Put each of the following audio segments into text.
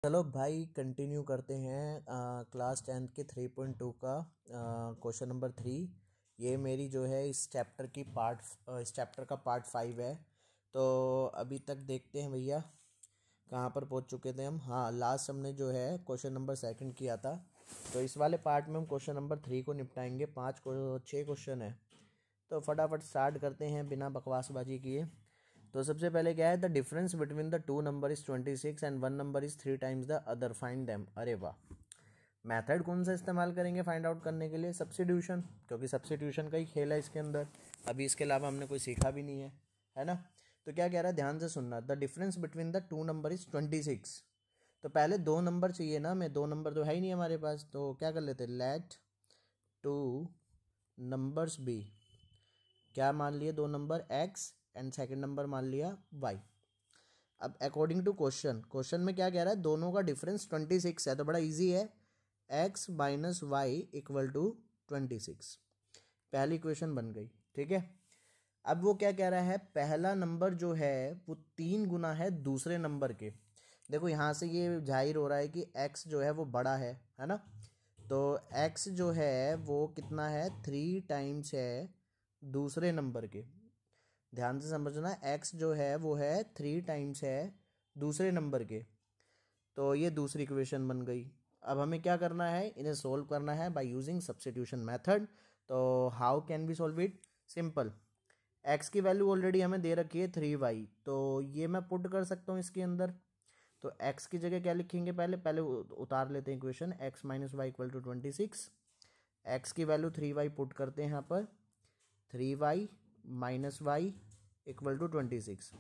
चलो भाई कंटिन्यू करते हैं क्लास 10th के 3.2 का क्वेश्चन नंबर 3। ये मेरी जो है इस चैप्टर का पार्ट 5 है। तो अभी तक देखते हैं भैया कहाँ पर पहुँच चुके थे हम। हाँ, लास्ट हमने जो है क्वेश्चन नंबर 2 किया था। तो इस वाले पार्ट में हम क्वेश्चन नंबर 3 को निपटाएंगे। 6 क्वेश्चन है, तो फटाफट स्टार्ट करते हैं बिना बकवासबाजी किए। तो सबसे पहले क्या है, the difference between the two number is 26 and one number is 3 times the other, find them. अरे वाह, मेथड कौन सा इस्तेमाल करेंगे फाइंड आउट करने के लिए? सब्स्टिट्यूशन, क्योंकि सब्स्टिट्यूशन का ही खेल है इसके अंदर। अभी इसके अलावा हमने कोई सीखा भी नहीं है ना। तो क्या कह रहा है, ध्यान से सुनना। The difference between the two number is 26। तो पहले दो नंबर चाहिए ना, मैं दो नंबर तो है ही नहीं हमारे पास, तो क्या कर लेते, लेट टू नंबर्स बी। क्या मान लिए, दो number x and second number मान लिया y। अब अकॉर्डिंग टू क्वेश्चन में क्या कह रहा है, दोनों का डिफरेंस 26 है, तो बड़ा इजी है, x minus y equal to 26। पहली इक्वेशन बन गई, ठीक है। अब वो क्या कह रहा है, पहला नंबर जो है वो 3 गुना है दूसरे नंबर के। देखो यहाँ से ये जाहिर हो रहा है कि x जो है वो बड़ा है ना। तो x जो है वो कितना है, 3 टाइम्स है दूसरे नंबर के। ध्यान से समझना, x जो है वो है 3 टाइम्स है दूसरे नंबर के। तो ये दूसरी इक्वेशन बन गई। अब हमें क्या करना है, इन्हें सोल्व करना है बाय यूजिंग सब्स्टिट्यूशन मेथड। तो how can be solve it? Simple, x की वैल्यू ऑलरेडी हमें दे रखी है 3y, तो ये मैं पुट कर सकता हूँ इसके अंदर। तो x की जगह क्या लिखेंगे, पहले उतार लेते हैं equation, x minus y equal to 26। x की वैल्यू 3y पुट करते हैं यहाँ पर, 3y minus y equal to 26।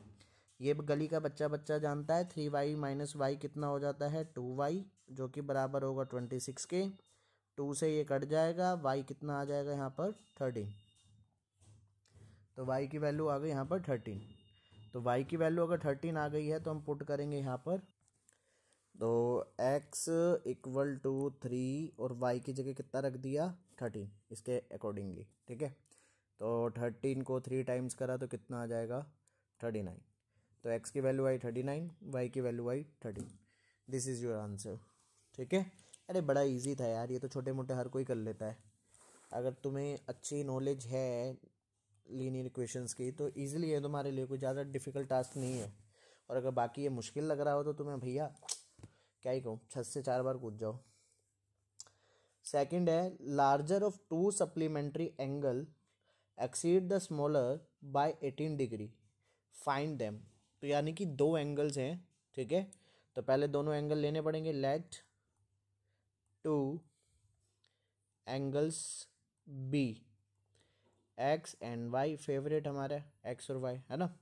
ये गली का बच्चा जानता है, 3y माइनस वाई कितना हो जाता है, 2y, जो कि बराबर होगा 26 के। 2 से ये कट जाएगा, y कितना आ जाएगा यहाँ पर 13। तो y की वैल्यू आ गई यहाँ पर 13। तो y की वैल्यू अगर 13 आ गई है तो हम पुट करेंगे यहाँ पर, तो x इक्वल टू 3 और y की जगह कितना रख दिया, 13, इसके अकॉर्डिंगली, ठीक है। तो 13 को 3 टाइम्स करा तो कितना आ जाएगा, 39। तो x की वैल्यू आई 39, y की value I 13। This is your answer, ठीक है। अरे बड़ा इजी था यार, ये तो छोटे मोटे हर कोई कर लेता है। अगर तुम्हें अच्छी नॉलेज है लीनियर इक्वेशंस की तो ईजिली है तुम्हारे लिए, कोई ज़्यादा डिफिकल्ट टास्क नहीं है। और अगर बाकी ये मुश्किल लग रहा हो तो तुम्हें भैया क्या ही कहूँ, 6 से 4 बार कूद जाओ। सेकंड है, larger of to supplementary angle exceed the smaller by 18 degree, find them. तो यानी कि दो एंगल्स हैं, ठीक है। तो पहले दोनों एंगल लेने पड़ेंगे, let two angles be, x and y, favourite हमारा एक्स और वाई, है ना।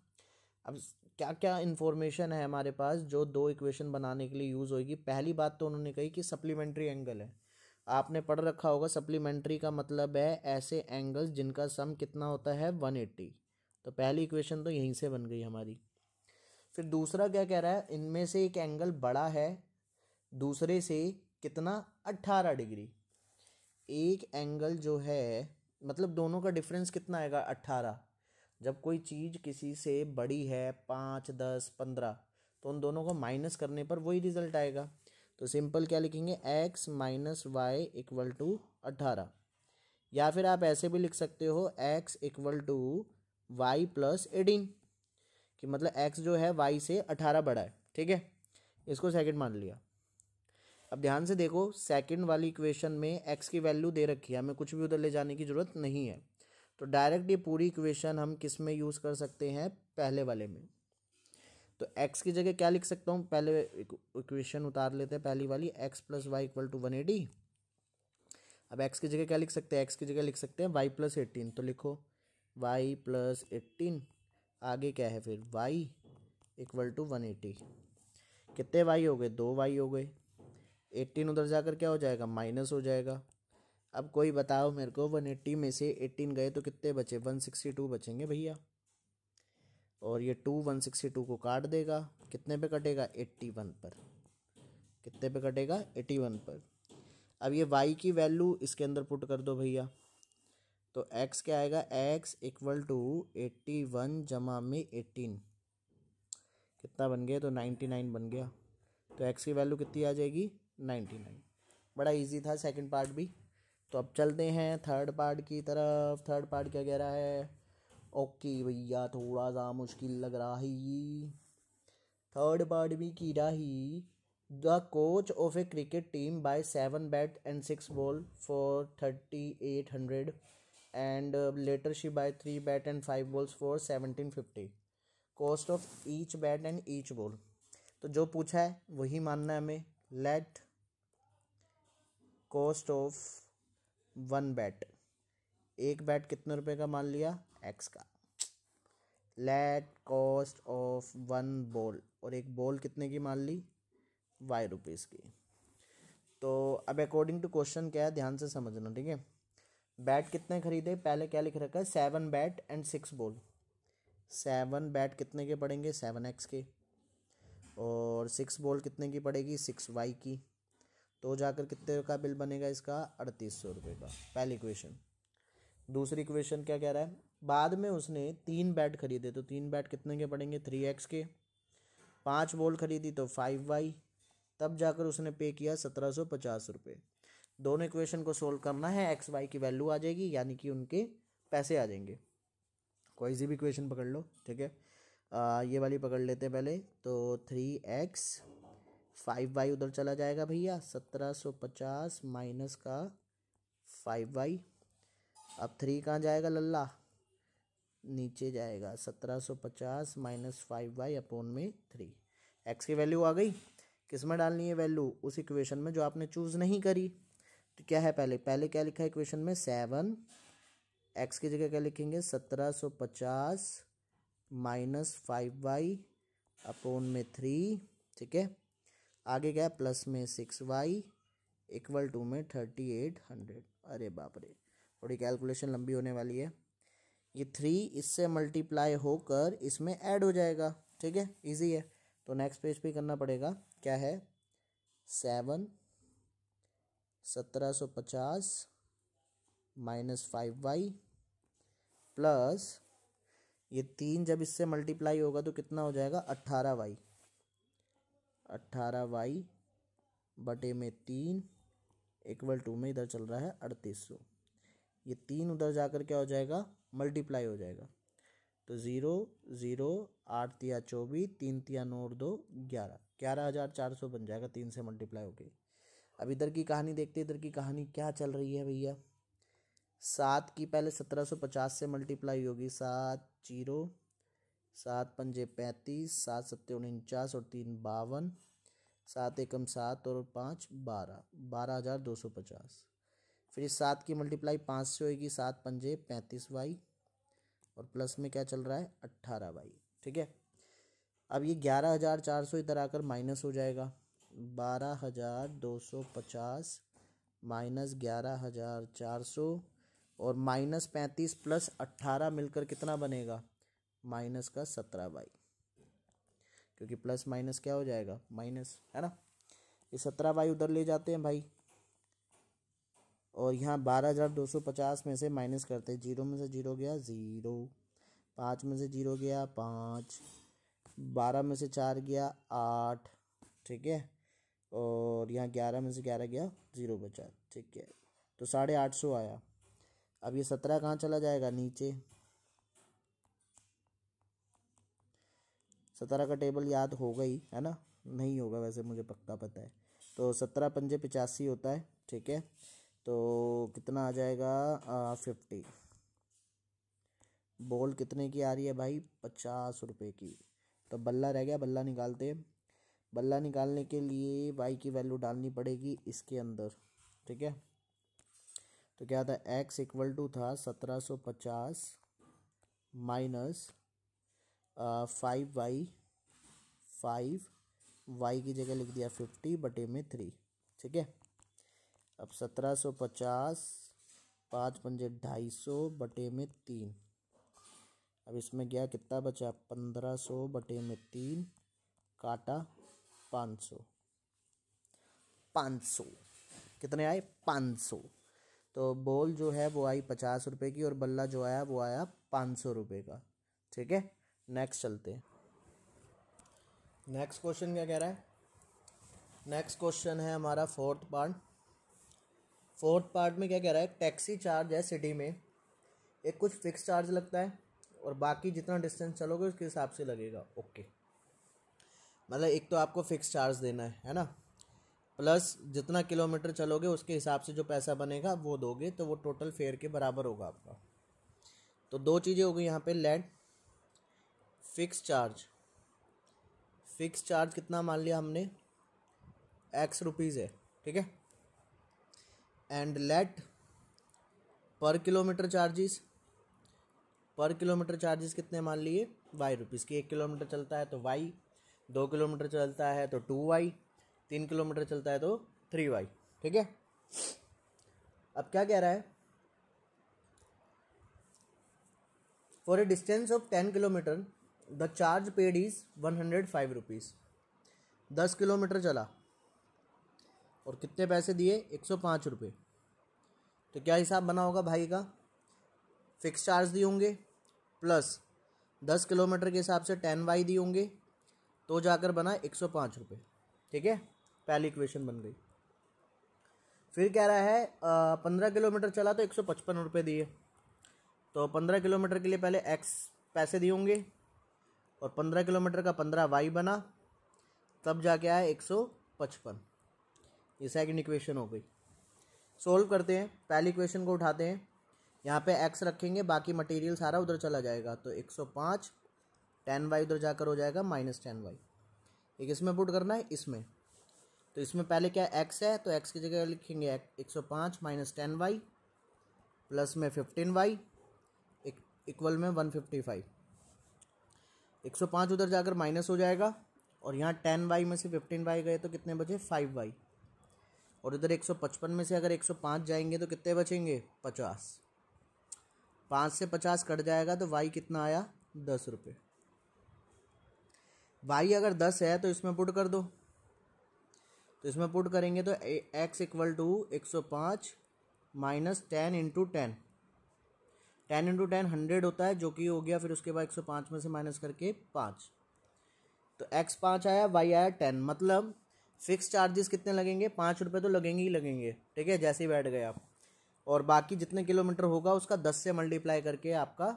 अब क्या क्या इन्फॉर्मेशन है हमारे पास जो दो इक्वेशन बनाने के लिए यूज़ होगी। पहली बात तो उन्होंने कही कि सप्लीमेंट्री एंगल है। आपने पढ़ रखा होगा, सप्लीमेंट्री का मतलब है ऐसे एंगल्स जिनका सम कितना होता है, 180। तो पहली इक्वेशन तो यहीं से बन गई हमारी। फिर दूसरा क्या कह रहा है, इनमें से एक एंगल बड़ा है दूसरे से कितना, 18 डिग्री। एक एंगल जो है, मतलब दोनों का डिफरेंस कितना आएगा, 18। जब कोई चीज़ किसी से बड़ी है 5, 10, 15, तो उन दोनों को माइनस करने पर वही रिजल्ट आएगा। तो सिंपल क्या लिखेंगे, x minus y equal to 18। या फिर आप ऐसे भी लिख सकते हो, x equal to y plus 18, कि मतलब x जो है y से 18 बड़ा है, ठीक है। इसको सेकंड मान लिया। अब ध्यान से देखो, सेकंड वाली इक्वेशन में x की वैल्यू दे रखी है, हमें कुछ भी उधर ले जाने की ज़रूरत नहीं है। तो डायरेक्ट ये पूरी इक्वेशन हम किस में यूज़ कर सकते हैं, पहले वाले में। तो x की जगह क्या लिख सकता हूँ, पहले इक्वेशन उतार लेते हैं, पहली वाली, x plus y equal to 180। अब x की जगह क्या लिख सकते हैं, x की जगह लिख सकते हैं y प्लस 18। तो लिखो y प्लस 18, आगे क्या है फिर y इक्वल टू 180। कितने y हो गए, 2y हो गए। 18 उधर जाकर क्या हो जाएगा, माइनस हो जाएगा। अब कोई बताओ मेरे को, 180 में से 18 गए तो कितने बचे, 162 बचेंगे भैया। और ये 2 162 को काट देगा, कितने पे कटेगा, 81 पर। कितने पे कटेगा, 81 पर। अब ये y की वैल्यू इसके अंदर पुट कर दो भैया। तो x क्या आएगा, x इक्वल टू 81 जमा में 18, कितना बन गया, तो 99 बन गया। तो एक्स की वैल्यू कितनी आ जाएगी 99। बड़ा इजी था सेकंड पार्ट भी। तो अब चलते हैं थर्ड पार्ट की तरफ। थर्ड पार्ट क्या कह रहा है? ओके भैया, थोड़ा सा मुश्किल लग रहा है। थर्ड पार्ट भी की रही। The coach of a cricket team buy 7 bat and 6 ball for 3800 and later she buy 3 bat and 5 balls for 1750। Cost of each bat and each ball. तो जो पूछा है वही मानना है हमें। लेट कॉस्ट ऑफ 1 बैट, एक बैट कितने रुपए का मान लिया? एक्स का। लेट कॉस्ट ऑफ 1 बॉल, और एक बॉल कितने की मान ली? वाई रुपीज़ की। तो अब अकॉर्डिंग टू क्वेश्चन क्या है ध्यान से समझना, ठीक है। बैट कितने खरीदे? पहले क्या लिख रखा है? 7 बैट एंड 6 बॉल। 7 बैट कितने के पड़ेंगे? 7x के। और 6 बॉल कितने की पड़ेगी? 6y की। तो जाकर कितने का बिल बनेगा इसका? 3800 रुपये का। पहली इक्वेशन। दूसरी इक्वेशन क्या कह रहा है? बाद में उसने 3 बैट खरीदे, तो 3 बैट कितने के पड़ेंगे? 3x के। 5 बॉल खरीदी तो 5y। तब जाकर उसने पे किया 1750 रुपये। दोनों इक्वेशन को सोल्व करना है, एक्स वाई की वैल्यू आ जाएगी, यानी कि उनके पैसे आ जाएंगे। कोई सी भी इक्वेशन पकड़ लो, ठीक है। ये वाली पकड़ लेते हैं पहले। तो 3x, 5y उधर चला जाएगा भैया, 1750 माइनस का 5y। अब 3 कहाँ जाएगा लल्ला? नीचे जाएगा। 1750 माइनस 5y अपॉन में 3। एक्स की वैल्यू आ गई। किस में डालनी है वैल्यू? उस इक्वेशन में जो आपने चूज़ नहीं करी। तो क्या है पहले क्या लिखा है इक्वेशन में? 7। एक्स की जगह क्या लिखेंगे? 1750 माइनस 5y अपॉन में 3, ठीक है। आगे क्या है? प्लस में 6y इक्वल टू में 3800। अरे बाप रे, थोड़ी कैलकुलेशन लंबी होने वाली है। ये 3 इससे मल्टीप्लाई होकर इसमें ऐड हो जाएगा, ठीक है, इजी है। तो नेक्स्ट पेज पे करना पड़ेगा। क्या है? 7 1750 माइनस 5y प्लस ये 3 जब इससे मल्टीप्लाई होगा तो कितना हो जाएगा? 18y। 18y बटे में 3 इक्वल टू में इधर चल रहा है 3800। ये 3 उधर जाकर क्या हो जाएगा? मल्टीप्लाई हो जाएगा। तो 0 0 8 तिया 24, 3 तिया 9 और 2 11, 11400 बन जाएगा 3 से मल्टीप्लाई होके। अब इधर की कहानी देखते हैं। इधर की कहानी क्या चल रही है भैया? 7 की पहले 1750 से मल्टीप्लाई होगी। 7 0, 7 पंजे 35, 7 सत्ते 49 और 3 52, 7 एकम 7 और 5 12, 12250। फिर इस 7 की मल्टीप्लाई 5 से होगी। 7 पंजे 35y और प्लस में क्या चल रहा है? 18y, ठीक है। अब ये 11400 इधर आकर माइनस हो जाएगा। 12250 माइनस 11400 और माइनस 35 प्लस 18 मिलकर कितना बनेगा? माइनस का 17y, क्योंकि प्लस माइनस क्या हो जाएगा? माइनस, है ना। ये 17y उधर ले जाते हैं भाई, और यहाँ 12250 में से माइनस करते हैं। 0 में से 0 गया 0, 5 में से 0 गया 5, 12 में से 4 गया 8, ठीक है। और यहाँ 11 में से 11 गया 0 बचा, ठीक है। तो 850 आया। अब ये 17 कहाँ चला जाएगा? नीचे। 17 का टेबल याद होगा ही, है ना? नहीं होगा वैसे, मुझे पक्का पता है। तो 17 पंजे 85 होता है, ठीक है। तो कितना आ जाएगा? 50। बॉल कितने की आ रही है भाई? 50 रुपये की। तो बल्ला रह गया, बल्ला निकालते हैं। बल्ला निकालने के लिए वाई की वैल्यू डालनी पड़ेगी इसके अंदर, ठीक है। तो क्या था? एक्स इक्वल टू था 1750 माइनस 5y, 5y की जगह लिख दिया 50 बटे में 3, ठीक है। अब 1750, 5 पंजे 250 बटे में 3। अब इसमें गया कितना बचा? 1500 बटे में 3 काटा 500। 500 कितने आए? 500। तो बॉल जो है वो आई 50 रुपये की और बल्ला जो आया वो आया 500 रुपये का, ठीक है। नेक्स्ट चलते हैं। नेक्स्ट क्वेश्चन क्या कह रहा है? नेक्स्ट क्वेश्चन है हमारा फोर्थ पार्ट में क्या कह रहा है, टैक्सी चार्ज है सिटी में, एक कुछ फिक्स चार्ज लगता है और बाकी जितना डिस्टेंस चलोगे उसके हिसाब से लगेगा। ओके, मतलब एक तो आपको फिक्स चार्ज देना है ना, प्लस जितना किलोमीटर चलोगे उसके हिसाब से जो पैसा बनेगा वो दोगे, तो वो टोटल फेयर के बराबर होगा आपका। तो दो चीज़ें हो गई यहाँ पे, लेट फिक्स चार्ज कितना मान लिया हमने, एक्स रुपीज़ है, ठीक है, एंड लेट पर किलोमीटर चार्जेस कितने मान लिए, वाई रुपीज़ की। 1 किलोमीटर चलता है तो वाई, 2 किलोमीटर चलता है तो 2y, 3 किलोमीटर चलता है तो 3y, ठीक है। अब क्या कह रहा है, for a distance of 10 kilometre the charge paid is 105 rupees. 10 kilometre चला और कितने पैसे दिए, 105 रुपये। तो क्या हिसाब बना होगा भाई का, फिक्स चार्ज दिए होंगे प्लस 10 किलोमीटर के हिसाब से 10y दिए होंगे, तो जाकर बना 105 रुपये, ठीक है। पहली इक्वेशन बन गई। फिर कह रहा है 15 किलोमीटर चला तो 155 रुपये दिए, तो 15 किलोमीटर के लिए पहले x पैसे दिए होंगे और 15 किलोमीटर का 15y बना, तब जाके आया 155। ये सेकंड इक्वेशन हो गई। सोल्व करते हैं, पहली इक्वेशन को उठाते हैं, यहाँ पे x रखेंगे, बाकी मटेरियल सारा उधर चला जाएगा, तो 105, 10y उधर जाकर हो जाएगा -10y। एक इसमें पुट करना है, इसमें तो इसमें पहले क्या x है, तो x की जगह लिखेंगे 105 - 10y प्लस में 15y इक्वल में 155। 105 उधर जाकर माइनस हो जाएगा और यहाँ 10y में से 15y गए तो कितने बचे, 5y, और इधर 155 में से अगर 105 जाएंगे तो कितने बचेंगे, 50। 5 से 50 कट जाएगा तो y कितना आया, 10 रुपये। y अगर 10 है तो इसमें पुट कर दो, तो इसमें पुट करेंगे तो x equal to 105 minus 10 into 10, 10 into 10 100 होता है, जो कि हो गया फिर उसके बाद 105 में से माइनस करके 5, तो x 5 आया, y आया 10। मतलब फिक्स चार्जेस कितने लगेंगे, 5 रुपये तो लगेंगे ही लगेंगे, ठीक है, जैसे ही बैठ गए आप, और बाकी जितने किलोमीटर होगा उसका 10 से मल्टीप्लाई करके आपका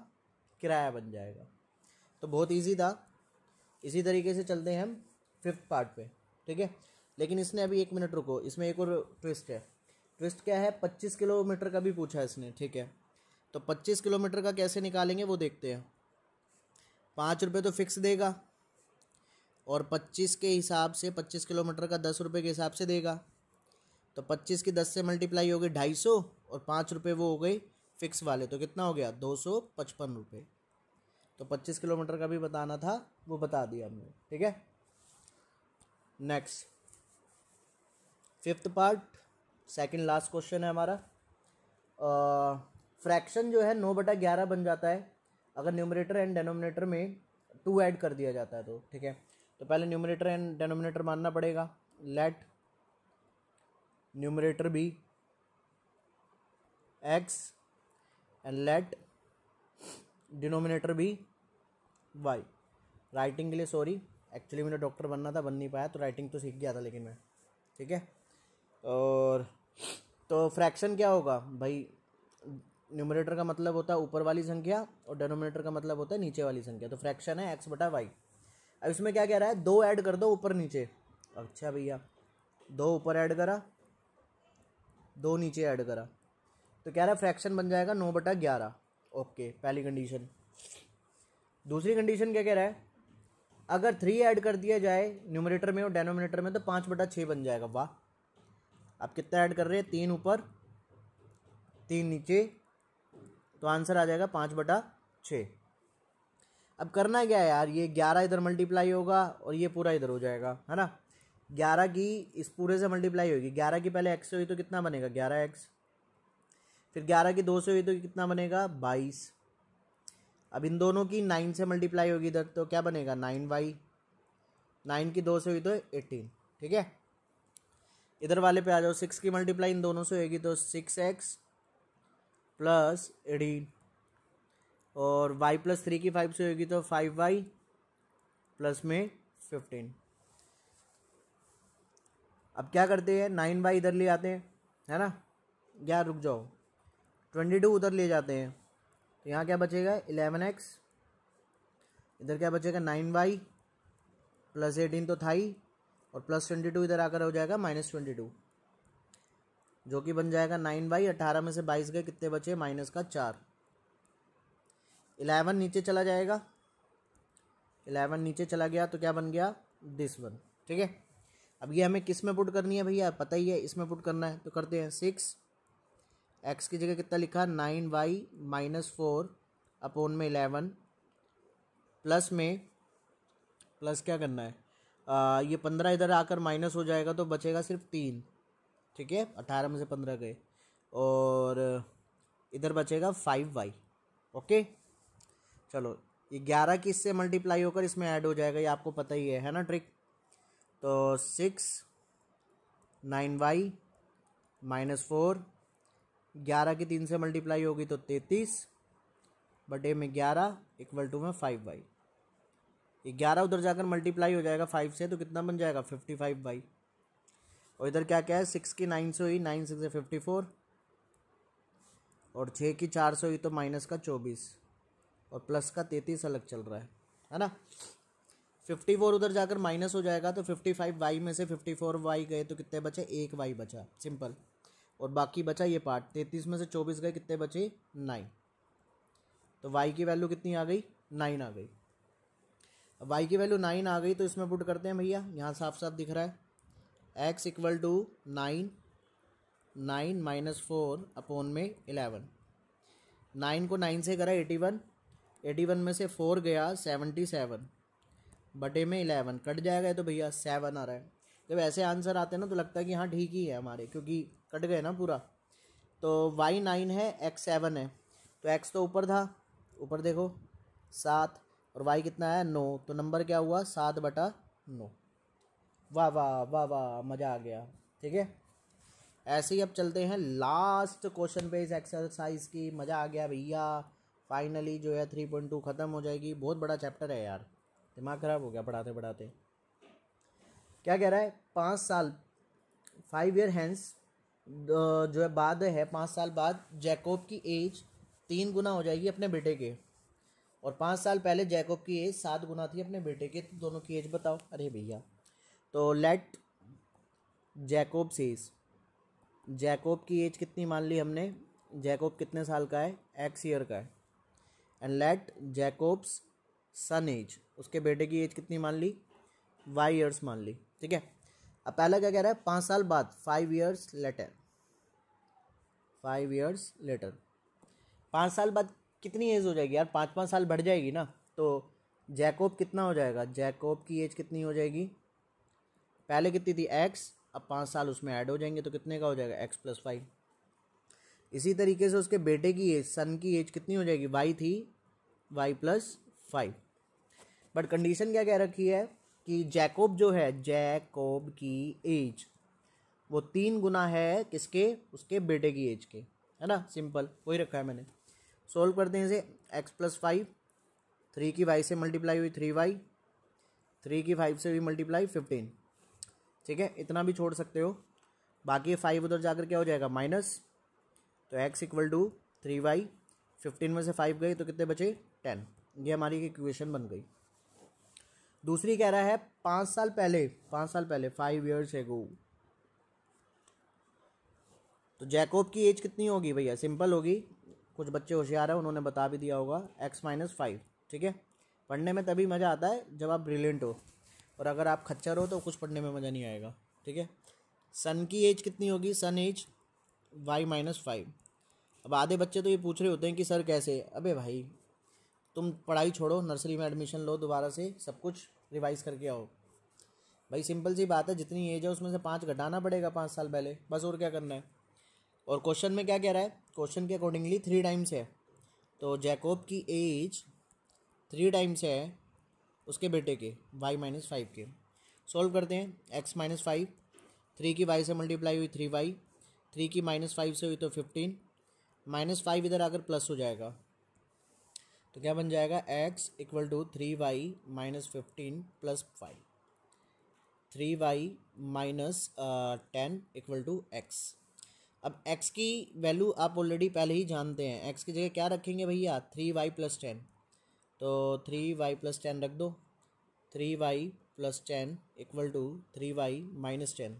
किराया बन जाएगा। तो बहुत इजी था। इसी तरीके से चलते हैं हम फिफ्थ पार्ट पे, ठीक है। लेकिन इसने अभी 1 मिनट रुको, इसमें एक और ट्विस्ट है। ट्विस्ट क्या है, 25 किलोमीटर का भी पूछा है इसने, ठीक है। तो 25 किलोमीटर का कैसे निकालेंगे वो देखते हैं। 5 रुपये तो फिक्स देगा और 25 के हिसाब से 25 किलोमीटर का 10 रुपये के हिसाब से देगा, तो 25 की 10 से मल्टीप्लाई हो गई 250 और 5 रुपये वो हो गई फिक्स वाले, तो कितना हो गया, 255 रुपये। तो 25 किलोमीटर का भी बताना था, वो बता दिया हमने, ठीक है। Next fifth part, second last question है हमारा। फ्रैक्शन जो है 9/11 बन जाता है अगर न्यूमरेटर एंड डेनोमिनेटर में 2 ऐड कर दिया जाता है तो, ठीक है। तो पहले न्यूमरेटर एंड डेनोमिनेटर मानना पड़ेगा, let numerator be x and let denominator be y। Writing के लिए सॉरी, एक्चुअली मुझे डॉक्टर बनना था, बन नहीं पाया, तो राइटिंग तो सीख गया था लेकिन मैं, ठीक है। और तो फ्रैक्शन क्या होगा भाई, न्यूमरेटर का मतलब होता है ऊपर वाली संख्या और डेनोमिनेटर का मतलब होता है नीचे वाली संख्या। तो फ्रैक्शन है x/y। अब इसमें क्या कह रहा है, 2 ऐड कर दो ऊपर नीचे। अच्छा भैया, 2 ऊपर ऐड करा, 2 नीचे ऐड करा, तो कह रहा है फ्रैक्शन बन जाएगा 9/11। ओके, पहली कंडीशन। दूसरी कंडीशन क्या कह रहा है, अगर 3 ऐड कर दिया जाए न्यूमरेटर में और डेनोमिनेटर में तो 5/6 बन जाएगा। वाह, आप कितना ऐड कर रहे हैं, 3 ऊपर 3 नीचे, तो आंसर आ जाएगा 5/6। अब करना क्या है यार, ये 11 इधर मल्टीप्लाई होगा और ये पूरा इधर हो जाएगा, है ना। 11 की इस पूरे से मल्टीप्लाई होगी, 11 की पहले x से हुई तो कितना बनेगा, 11x, फिर 11 की 2 से हुई तो कितना बनेगा, 22। अब इन दोनों की 9 से मल्टीप्लाई होगी इधर, तो क्या बनेगा, 9y। 9 की 2 से हुई तो 18, ठीक है। इधर वाले पे आ जाओ, 6 की मल्टीप्लाई इन दोनों से होगी तो 6x प्लस 18, और y प्लस 3 की 5 से होगी तो 5y प्लस में 15। अब क्या करते हैं, 9y इधर ले आते हैं, है ना, या रुक जाओ, 22 उधर ले जाते हैं, तो यहाँ क्या बचेगा 11x, इधर क्या बचेगा 9y प्लस 18 तो था ही, और प्लस 22 इधर आकर हो जाएगा -22, जो कि बन जाएगा 9y। 18 में से 22 गए, कितने बचे, -4। 11 नीचे चला जाएगा, 11 नीचे चला गया तो क्या बन गया, दिस वन। ठीक है, अब ये हमें किस में पुट करनी है भैया, पता ही है, इसमें पुट करना है, तो करते हैं। 6x की जगह कितना लिखा, 9y -4 अपॉन में 11, प्लस में, प्लस क्या करना है, ये 15 इधर आकर माइनस हो जाएगा तो बचेगा सिर्फ 3। ठीक है, 18 में से 15 गए, और इधर बचेगा 5y। ओके, चलो ये 11 की इससे मल्टीप्लाई होकर इसमें ऐड हो जाएगा, ये आपको पता ही है ना ट्रिक। तो 6 9y -4, 11 की 3 से मल्टीप्लाई होगी तो 33 बटे में 11 इक्वल टू में 5y। 11 उधर जाकर मल्टीप्लाई हो जाएगा 5 से, तो कितना बन जाएगा 55y। और इधर क्या क्या है, 6 की 9 से हुई, 9 6 54, और 6 की 4 से हुई तो माइनस का 24, और प्लस का 33 अलग चल रहा है ना। 54 उधर जाकर माइनस हो जाएगा, तो 55y में से 54y गए तो कितने बचे, 1y बचा, सिंपल। और बाकी बचा ये पार्ट, 33 में से 24 गए, कितने बचे, 9। तो y की वैल्यू कितनी आ गई, 9 आ गई। अब y की वैल्यू 9 आ गई तो इसमें पुट करते हैं भैया, यहाँ साफ साफ दिख रहा है, x इक्वल टू 9 -4 अपॉन में 11। 9 को 9 से करा 81, 81 में से 4 गया 77 बटे में 11, कट जाएगा तो भैया 7 आ रहा है। जब ऐसे आंसर आते हैं ना तो लगता है कि हाँ ठीक ही है हमारे, क्योंकि कट गए ना पूरा। तो y 9 है, x 7 है, तो x तो ऊपर था, ऊपर देखो 7, और y कितना है 9, तो नंबर क्या हुआ 7/9। वाह वाह वाह वाह, मज़ा आ गया। ठीक है, ऐसे ही अब चलते हैं लास्ट क्वेश्चन पे इस एक्सरसाइज की। मज़ा आ गया भैया, फाइनली जो है 3.2 ख़त्म हो जाएगी। बहुत बड़ा चैप्टर है यार, दिमाग ख़राब हो गया पढ़ाते पढ़ाते। क्या कह रहा है, 5 साल 5 ईयर हैंस जो है बाद है, 5 साल बाद जैकोब की एज 3 गुना हो जाएगी अपने बेटे के, और 5 साल पहले जैकोब की एज 7 गुना थी अपने बेटे के, तो दोनों की एज बताओ। अरे भैया, तो लेट जैकोब सेज, जैकोब की एज कितनी मान ली हमने, जैकोब कितने साल का है, x ईयर का है, and let Jacob's son age, उसके बेटे की एज कितनी मान ली, y ईयर्स मान ली। ठीक है, अब पहला क्या कह रहा है, 5 साल बाद, 5 ईयर्स लेटर, 5 ईयर्स लेटर। 5 साल बाद कितनी एज हो जाएगी यार, 5 साल बढ़ जाएगी ना, तो जैकोब कितना हो जाएगा, जैकोब की एज कितनी हो जाएगी, पहले कितनी थी x, अब 5 साल उसमें ऐड हो जाएंगे तो कितने का हो जाएगा x + 5। इसी तरीके से उसके बेटे की एज, सन की एज कितनी हो जाएगी, y थी, y + 5। बट कंडीशन क्या कह रखी है कि जैकोब जो है, जैकोब की एज वो 3 गुना है किसके, उसके बेटे की एज के, है ना, सिंपल वही रखा है मैंने। सोल्व करते हैं इसे, x + 5, 3 की y से मल्टीप्लाई हुई 3y, 3 की 5 से हुई मल्टीप्लाई 15। ठीक है, इतना भी छोड़ सकते हो, बाकी 5 उधर जाकर क्या हो जाएगा माइनस, तो x इक्वल टू 3y, 15 में से 5 गए तो कितने बचे 10। ये हमारी इक्वेशन बन गई। दूसरी कह रहा है 5 साल पहले, 5 ईयर्स एगो, तो जैकोब की एज कितनी होगी भैया, सिंपल होगी, कुछ बच्चे होशियार है उन्होंने बता भी दिया होगा, x - 5। ठीक है, पढ़ने में तभी मज़ा आता है जब आप ब्रिलियंट हो, और अगर आप खच्चर हो तो कुछ पढ़ने में मज़ा नहीं आएगा। ठीक है, सन की एज कितनी होगी, सन एज y - 5। अब आधे बच्चे तो ये पूछ रहे होते हैं कि सर कैसे, अबे भाई तुम पढ़ाई छोड़ो, नर्सरी में एडमिशन लो, दोबारा से सब कुछ रिवाइज करके आओ। भाई सिंपल सी बात है, जितनी एज है उसमें से 5 घटाना पड़ेगा 5 साल पहले, बस, और क्या करना है। और क्वेश्चन में क्या कह रहा है, क्वेश्चन के अकॉर्डिंगली 3 टाइम्स है, तो जैकोब की एज 3 टाइम्स है उसके बेटे के y - 5 के। सॉल्व करते हैं, x - 5, 3 की y से मल्टीप्लाई हुई 3y, 3 की -5 से हुई तो 15, -5 इधर आकर प्लस हो जाएगा, तो क्या बन जाएगा x equal to 3y - 15 + 5। 3y minus 10 equal to x। अब x की वैल्यू आप ऑलरेडी पहले ही जानते हैं, x की जगह क्या रखेंगे भैया, 3y प्लस 10, तो 3y प्लस 10 रख दो। 3y plus 10 equal to 3y minus 10।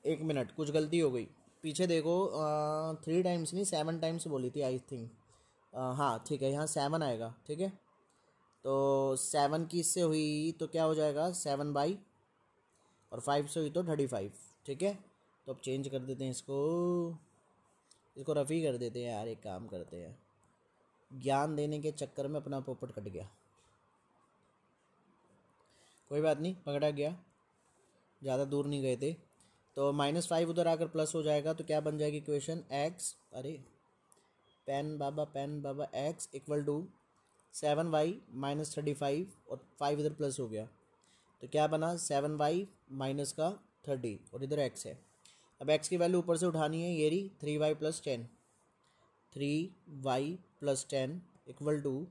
1 minute, कुछ गलती हो गई, पीछे देखो, 3 टाइम्स नहीं 7 टाइम्स बोली थी आई थिंक। हाँ ठीक है, यहाँ 7 आएगा, ठीक है। तो 7 की इससे हुई तो क्या हो जाएगा, 7 और 5 से हुई तो 35, ठीक है। तो अब चेंज कर देते हैं इसको रफ़ी कर देते हैं यार, एक काम करते हैं, ज्ञान देने के चक्कर में अपना पोपट कट गया, कोई बात नहीं, पकड़ा गया, ज़्यादा दूर नहीं गए थे। तो -5 उधर आकर प्लस हो जाएगा, तो क्या बन जाएगी इक्वेशन, x, अरे पेन बाबा x equal to 7y minus 35 और 5 इधर प्लस हो गया, तो क्या बना 7y माइनस का 30 और इधर x है। अब x की वैल्यू ऊपर से उठानी है, ये रही 3y plus 10, 3y plus 10 equal to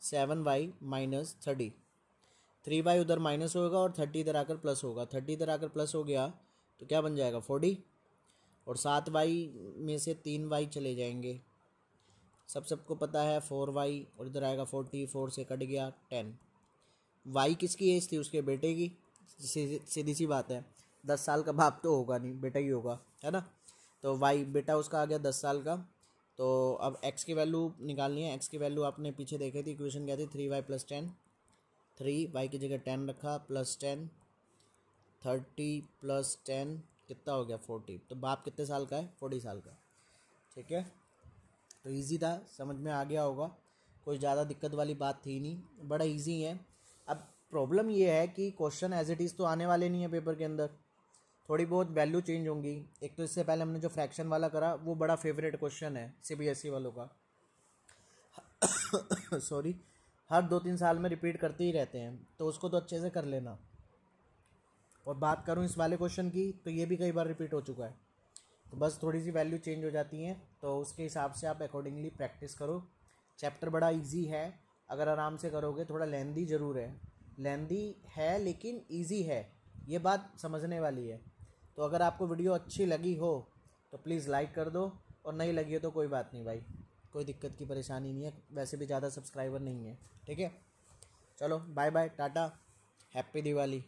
7y minus 30। 3y उधर माइनस होगा और 30 इधर आकर प्लस होगा, 30 इधर आकर प्लस हो गया तो क्या बन जाएगा 40, और 7y में से 3y चले जाएंगे, सबको पता है 4y, और इधर आएगा 40, 4 से कट गया 10। y किसकी एज थी, उसके बेटे की, सीधी सी बात है, 10 साल का बाप तो होगा नहीं, बेटा ही होगा, है ना। तो y बेटा उसका आ गया 10 साल का। तो अब x की वैल्यू निकालनी है, x की वैल्यू आपने पीछे देखे थी, इक्वेशन क्या थी, 3y प्लस 10, 3y की जगह 10 रखा प्लस 10, 30 प्लस 10 कितना हो गया 40, तो बाप कितने साल का है, 40 साल का, ठीक है। तो इजी था, समझ में आ गया होगा, कोई ज़्यादा दिक्कत वाली बात थी नहीं, बड़ा इजी है। अब प्रॉब्लम ये है कि क्वेश्चन एज इट इज़ तो आने वाले नहीं है पेपर के अंदर, थोड़ी बहुत वैल्यू चेंज होंगी। एक तो इससे पहले हमने जो फ्रैक्शन वाला करा वो बड़ा फेवरेट क्वेश्चन है CBSE वालों का सॉरी, हर 2-3 साल में रिपीट करते ही रहते हैं, तो उसको तो अच्छे से कर लेना। और बात करूँ इस वाले क्वेश्चन की, तो ये भी कई बार रिपीट हो चुका है, तो बस थोड़ी सी वैल्यू चेंज हो जाती हैं, तो उसके हिसाब से आप अकॉर्डिंगली प्रैक्टिस करो। चैप्टर बड़ा इजी है, अगर आराम से करोगे, थोड़ा लेंदी ज़रूर है, लेंदी है लेकिन इजी है, ये बात समझने वाली है। तो अगर आपको वीडियो अच्छी लगी हो तो प्लीज़ लाइक कर दो, और नहीं लगी हो तो कोई बात नहीं भाई, कोई दिक्कत की परेशानी नहीं है, वैसे भी ज़्यादा सब्सक्राइबर नहीं है, ठीक है। चलो bye bye, tata, happy Diwali.